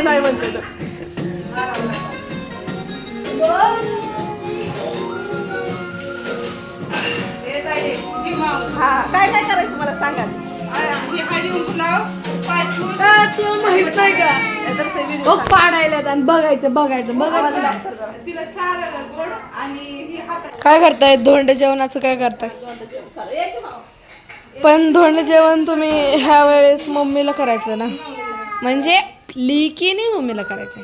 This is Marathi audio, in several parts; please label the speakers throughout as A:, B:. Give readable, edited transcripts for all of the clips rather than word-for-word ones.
A: नाही म्हणते तर. हा काय काय करायचं मला सांगा. माहित नाही का पाडायला आणि बघायचं बघायचं काय करताय धोंड जेवणाचं काय करताय. पण धोंड जेवण तुम्ही ह्या वेळेस मम्मीला करायचं ना म्हणजे लिकीने मम्मीला करायचंय.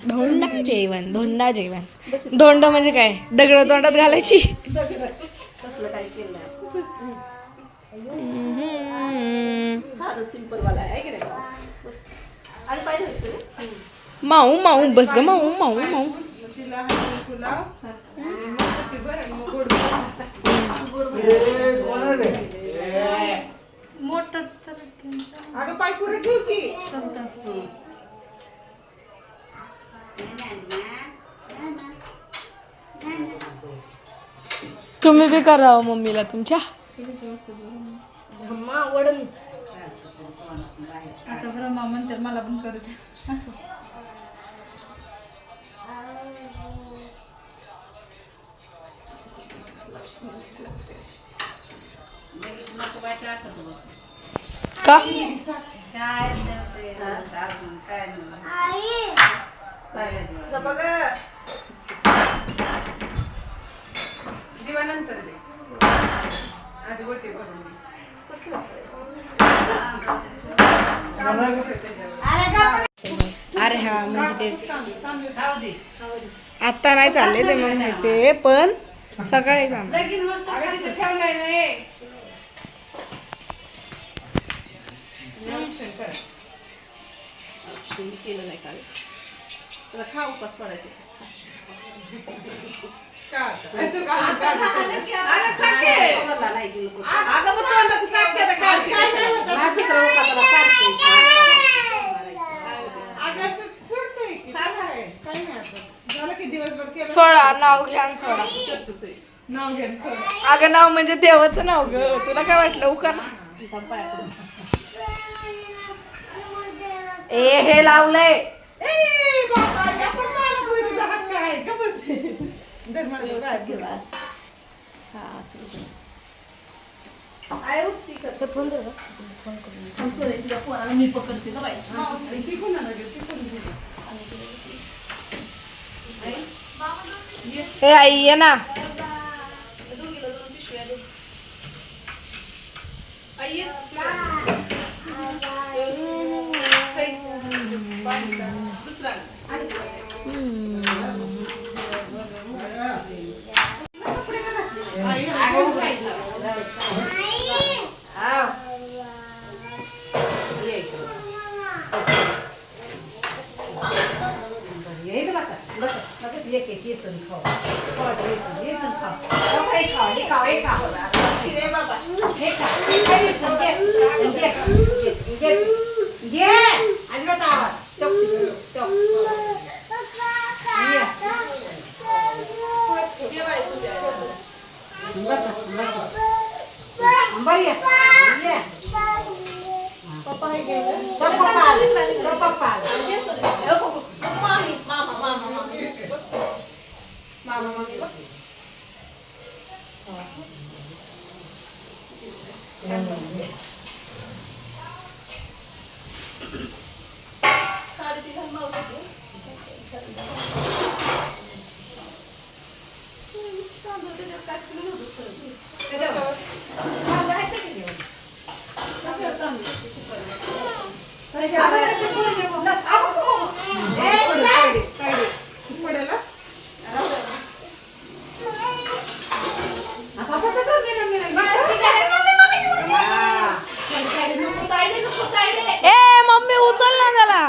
A: धोंडा जेवण धोंडा जेवण धोंड म्हणजे काय दगड तोंडात घालायची. माऊ माऊ बस ग माऊ माऊ माऊ. अगं पाय पुढे ठेव की. तुम्ही बी करा मम्मीला तुमच्या. वडून आता ब्रह्मा म्हणते मला पण करू दे. का दिवानंतर आधी गोटे बघून अरे हा म्हणजे तेच आता नाही चालले ते मग माहिती पण सकाळी जाणार. केलं नाही काल तुला खा उपास सोडायचं. सोडा नाव घ्या सोडा नाव घ्या. अगं नाव म्हणजे देवाचं नाव ग तुला काय वाटलं उका ए हे लावलंय. मी पकडते ना बाई. आई ये ना. मम्मी उचल ना त्याला.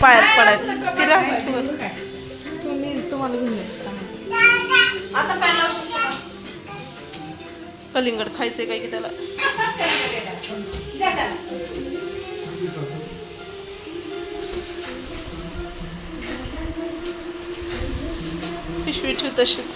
B: पायाच पडायचं ती राहते
A: तुम्हाला घेऊन येते.
B: कलिंगड खायचंय काय की त्याला. पिशवी ठेव तशीच.